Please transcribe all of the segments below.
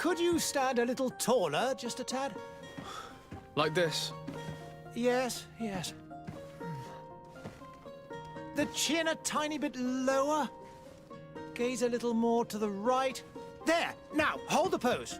Could you stand a little taller, just a tad? Like this. Yes, yes. The chin a tiny bit lower. Gaze a little more to the right. There! Now, hold the pose.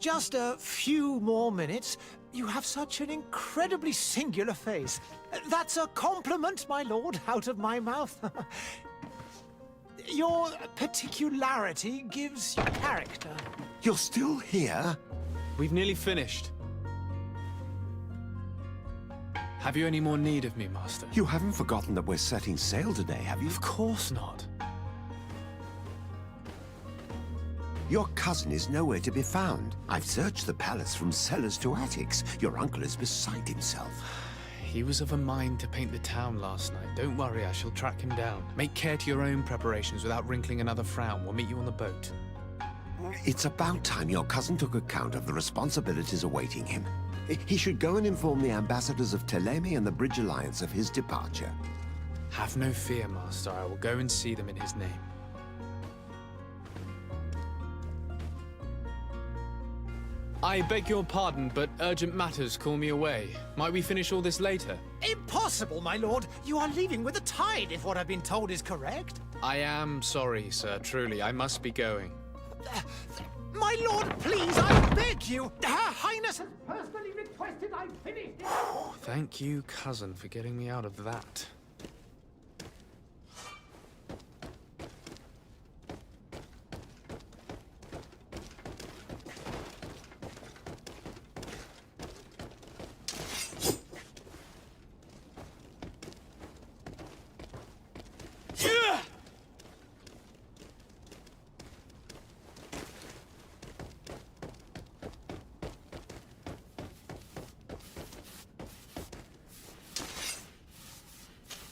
Just a few more minutes. You have such an incredibly singular face. That's a compliment, my lord, out of my mouth. Your particularity gives you character. You're still here? We've nearly finished. Have you any more need of me, Master? You haven't forgotten that we're setting sail today, have you? Of course not. Your cousin is nowhere to be found. I've searched the palace from cellars to attics. Your uncle is beside himself. He was of a mind to paint the town last night. Don't worry, I shall track him down. Make care to your own preparations without wrinkling another frown. We'll meet you on the boat. It's about time your cousin took account of the responsibilities awaiting him. He should go and inform the ambassadors of Teleme and the Bridge Alliance of his departure. Have no fear, Master. I will go and see them in his name. I beg your pardon, but urgent matters call me away. Might we finish all this later? Impossible, my lord. You are leaving with the tide, if what I've been told is correct. I am sorry, sir. Truly, I must be going. My lord, please, I beg you. Her Highness has personally requested I finish it. Thank you, cousin, for getting me out of that.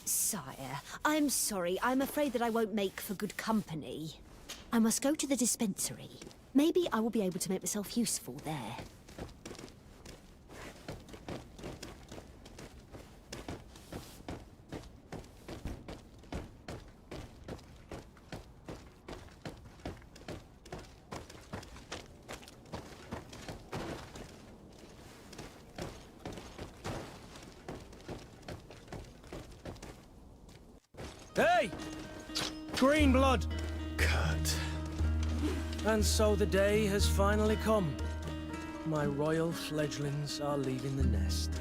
Sire, I'm sorry. I'm afraid that I won't make for good company. I must go to the dispensary. Maybe I will be able to make myself useful there. Hey! Green blood! Kurt. And so the day has finally come. My royal fledglings are leaving the nest.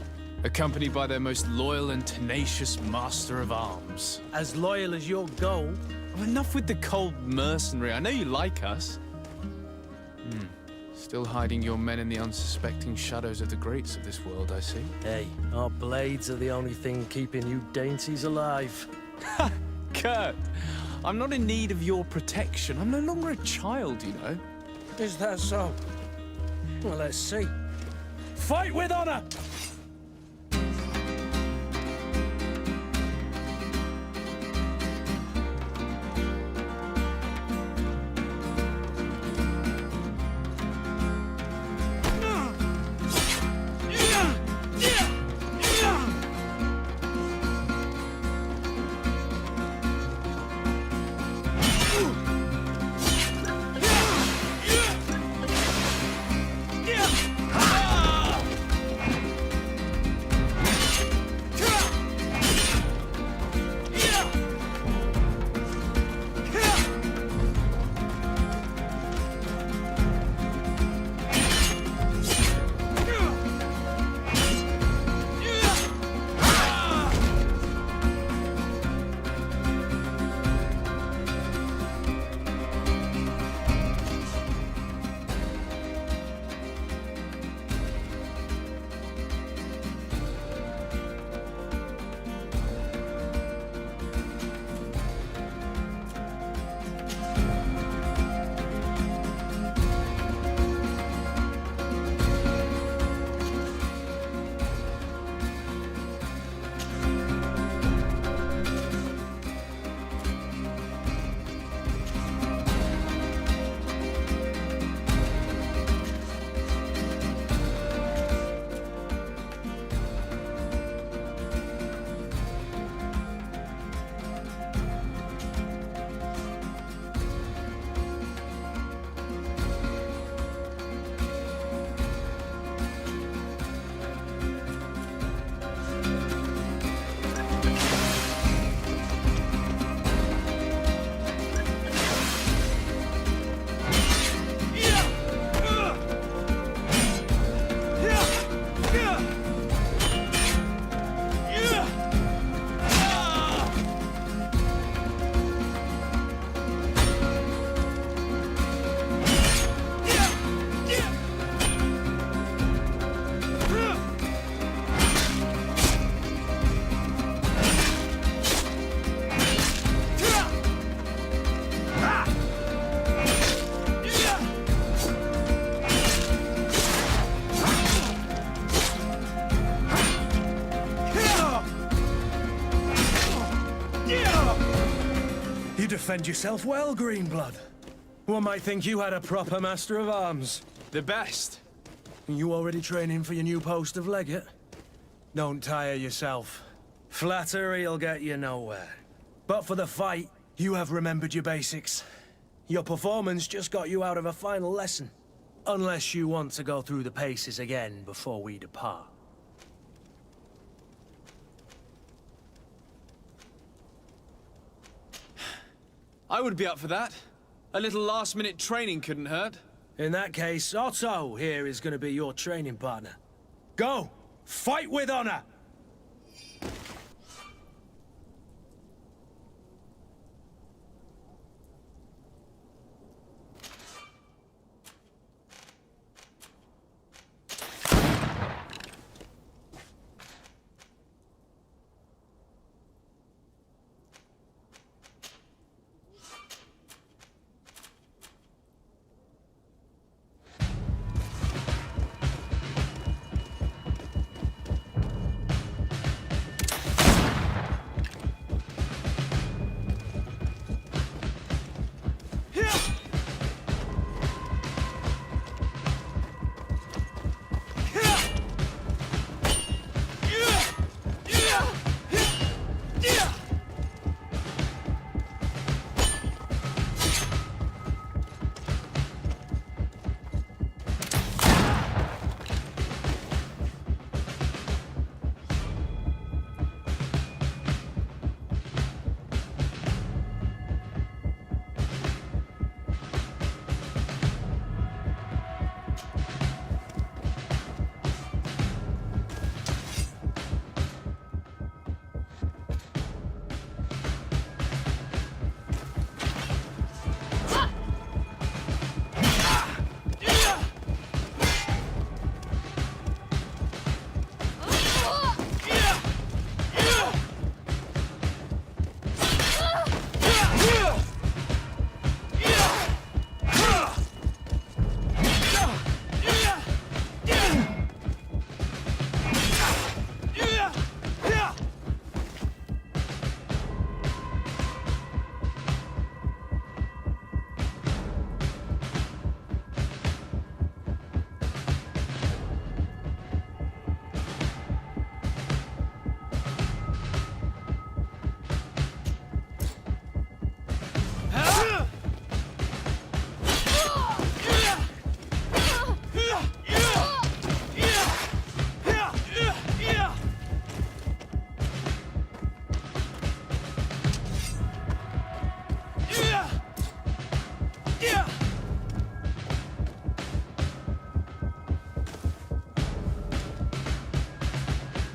Accompanied by their most loyal and tenacious master of arms. As loyal as your gold. Oh, enough with the cold mercenary. I know you like us. Still hiding your men in the unsuspecting shadows of the greats of this world, I see. Hey, our blades are the only thing keeping you dainties alive. Ha! Kurt, I'm not in need of your protection. I'm no longer a child, you know. Is that so? Well, let's see. Fight with honor! defend yourself well, Greenblood. One might think you had a proper master of arms. The best. You already training for your new post of legate? Don't tire yourself. Flattery'll get you nowhere. But for the fight, you have remembered your basics. Your performance just got you out of a final lesson. Unless you want to go through the paces again before we depart. I would be up for that. A little last-minute training couldn't hurt. In that case, Otto here is going to be your training partner. Go! Fight with honor!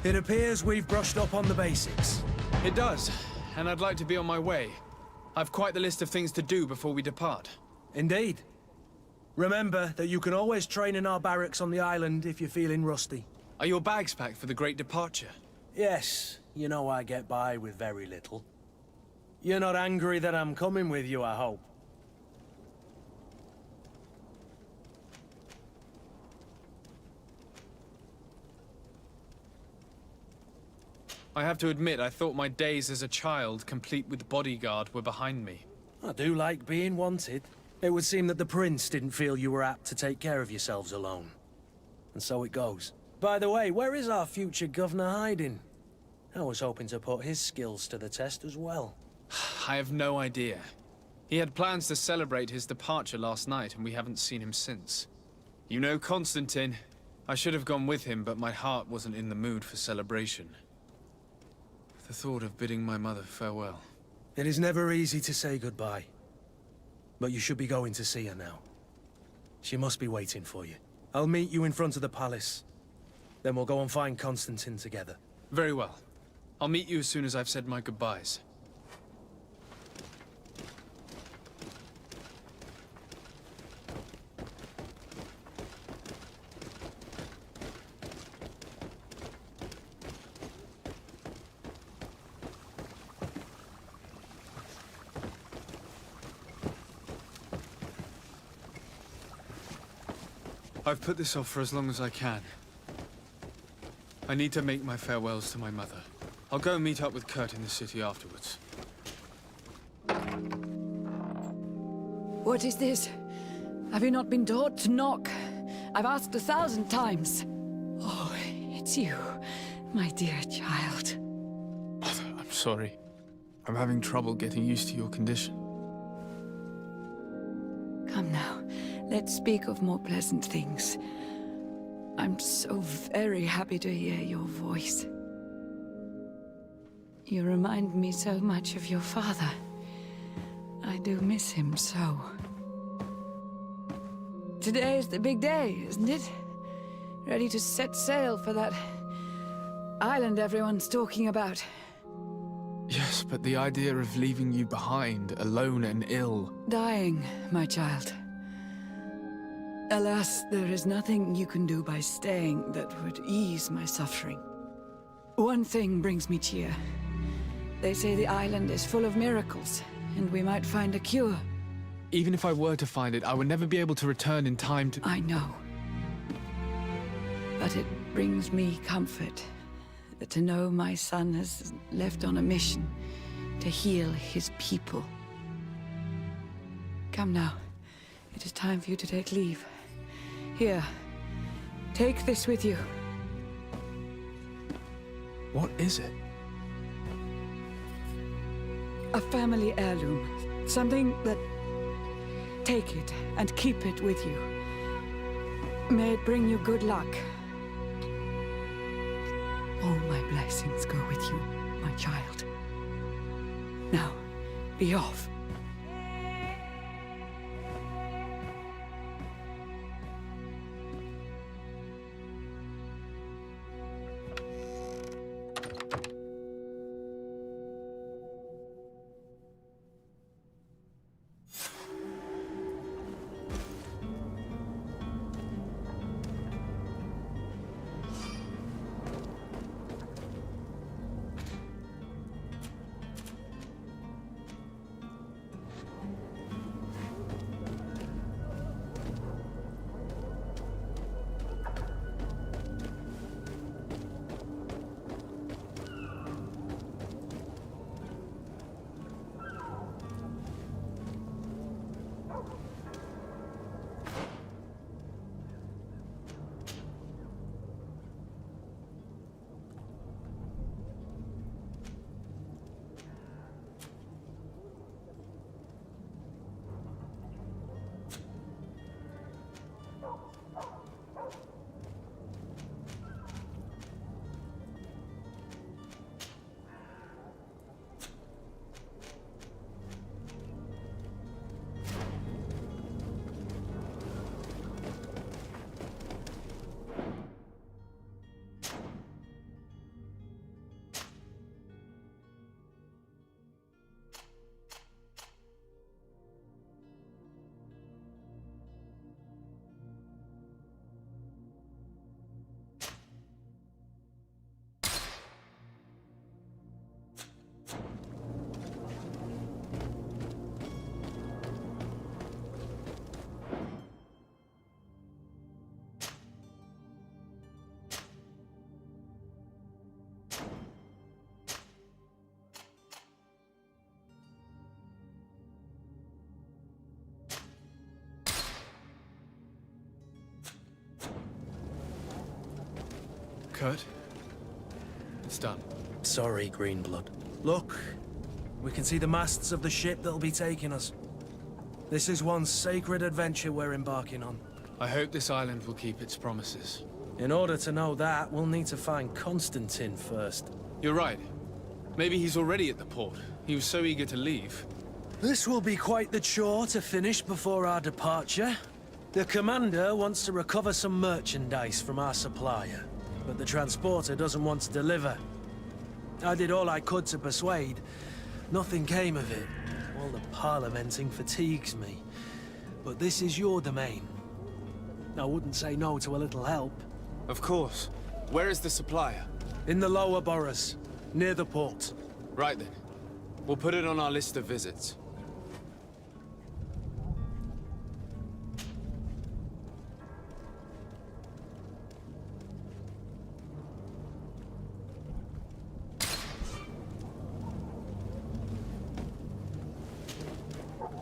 It appears we've brushed up on the basics. It does, and I'd like to be on my way. I've quite the list of things to do before we depart. Indeed. Remember that you can always train in our barracks on the island if you're feeling rusty. Are your bags packed for the great departure? Yes, you know I get by with very little. You're not angry that I'm coming with you, I hope. I have to admit, I thought my days as a child, complete with bodyguard, were behind me. I do like being wanted. It would seem that the prince didn't feel you were apt to take care of yourselves alone. And so it goes. By the way, where is our future governor hiding? I was hoping to put his skills to the test as well. I have no idea. He had plans to celebrate his departure last night, and we haven't seen him since. You know Constantine. I should have gone with him, but my heart wasn't in the mood for celebration. The thought of bidding my mother farewell. It is never easy to say goodbye. But you should be going to see her now. She must be waiting for you. I'll meet you in front of the palace. Then we'll go and find Constantine together. Very well. I'll meet you as soon as I've said my goodbyes. I've put this off for as long as I can. I need to make my farewells to my mother. I'll go and meet up with Kurt in the city afterwards. What is this? Have you not been taught to knock? I've asked 1,000 times. Oh, it's you, my dear child. I'm sorry. I'm having trouble getting used to your condition. Come now, let's speak of more pleasant things. I'm so very happy to hear your voice. You remind me so much of your father. I do miss him so. Today is the big day, isn't it? Ready to set sail for that island everyone's talking about. Yes, but the idea of leaving you behind, alone and ill... Dying, my child. Alas, there is nothing you can do by staying that would ease my suffering. One thing brings me cheer. They say the island is full of miracles, and we might find a cure. Even if I were to find it, I would never be able to return in time to... I know. But it brings me comfort to know my son has left on a mission to heal his people. Come now. It is time for you to take leave. Here, take this with you. What is it? A family heirloom. Something that... Take it and keep it with you. May it bring you good luck. All my blessings go with you, my child. Now, be off. Kurt? It's done. Sorry, Greenblood. Look, we can see the masts of the ship that'll be taking us. This is one sacred adventure we're embarking on. I hope this island will keep its promises. In order to know that, we'll need to find Constantine first. You're right. Maybe he's already at the port. He was so eager to leave. This will be quite the chore to finish before our departure. The commander wants to recover some merchandise from our supplier, but the transporter doesn't want to deliver. I did all I could to persuade. Nothing came of it. All the parliamenting fatigues me. But this is your domain. I wouldn't say no to a little help. Of course. Where is the supplier? In the lower boroughs, near the port. Right then. We'll put it on our list of visits.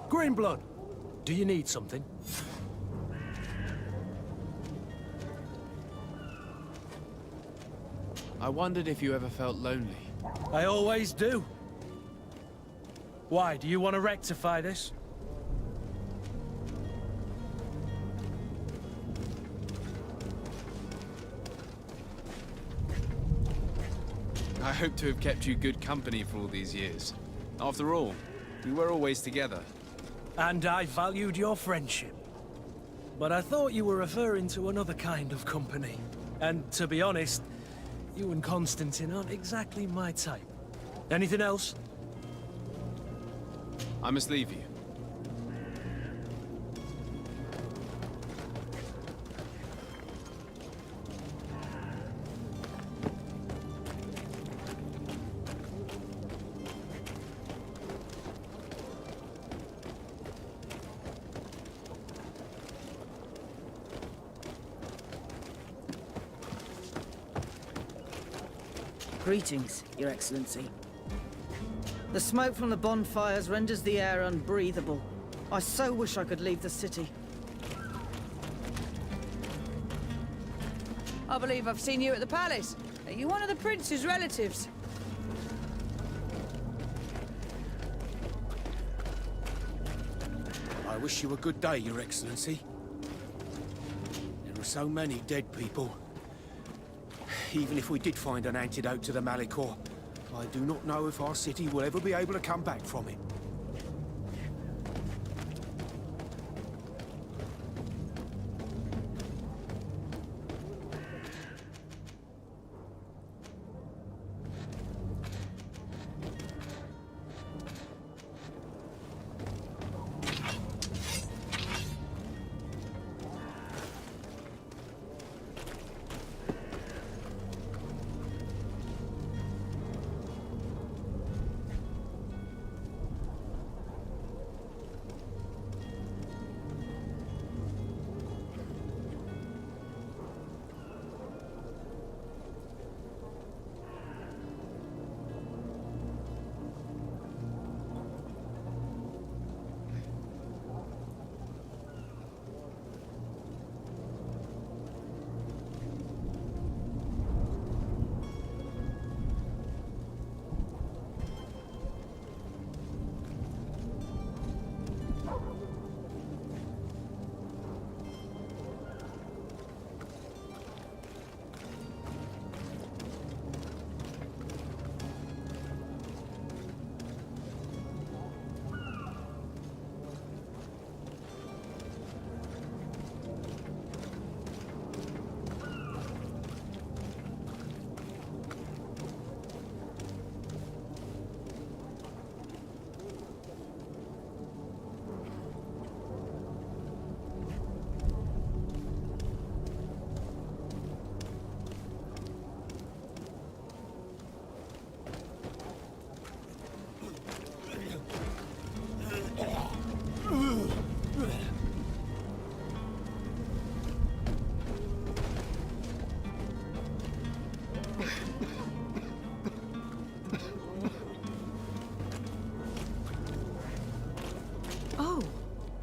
Greenblood, Do you need something? I wondered if you ever felt lonely. I always do. Why, do you want to rectify this? I hope to have kept you good company for all these years. After all, we were always together. And I valued your friendship. But I thought you were referring to another kind of company. And to be honest, you and Constantine aren't exactly my type. Anything else? I must leave you. Greetings, Your Excellency. The smoke from the bonfires renders the air unbreathable. I so wish I could leave the city. I believe I've seen you at the palace. Are you one of the prince's relatives? I wish you a good day, Your Excellency. There are so many dead people. Even if we did find an antidote to the Malicor, I do not know if our city will ever be able to come back from it. Oh,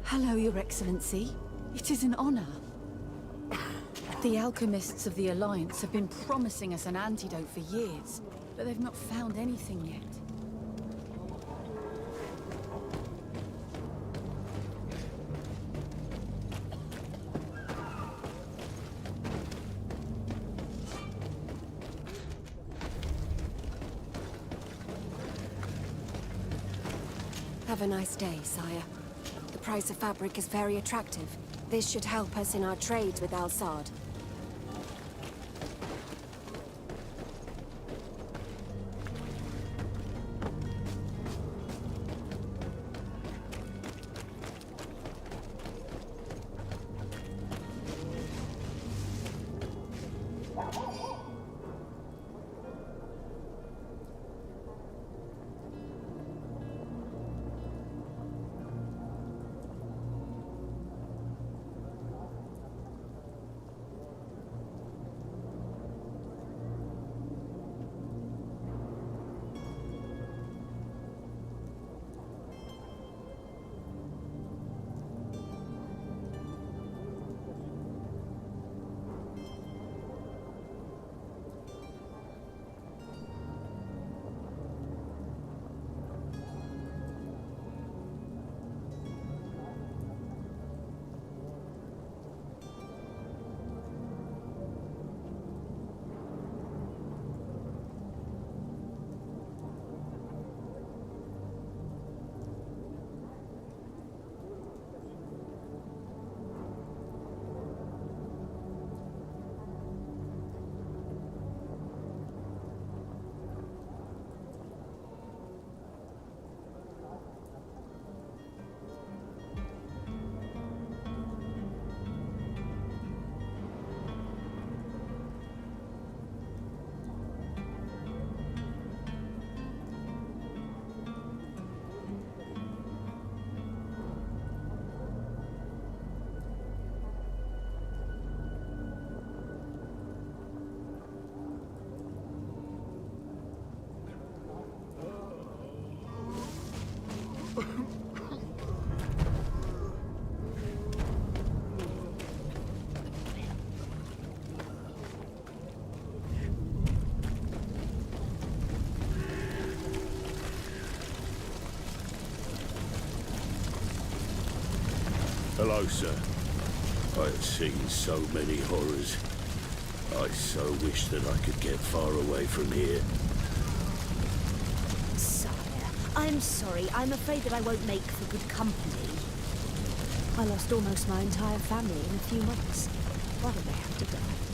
hello, Your Excellency. It is an honor. The alchemists of the Alliance have been promising us an antidote for years, but they've not found anything yet. Have a nice day, sire. The price of fabric is very attractive. This should help us in our trade with Al-Saad. Hello, sir. I have seen so many horrors. I so wish that I could get far away from here. Sire, I'm sorry. I'm afraid that I won't make for good company. I lost almost my entire family in a few months. Why did they have to die?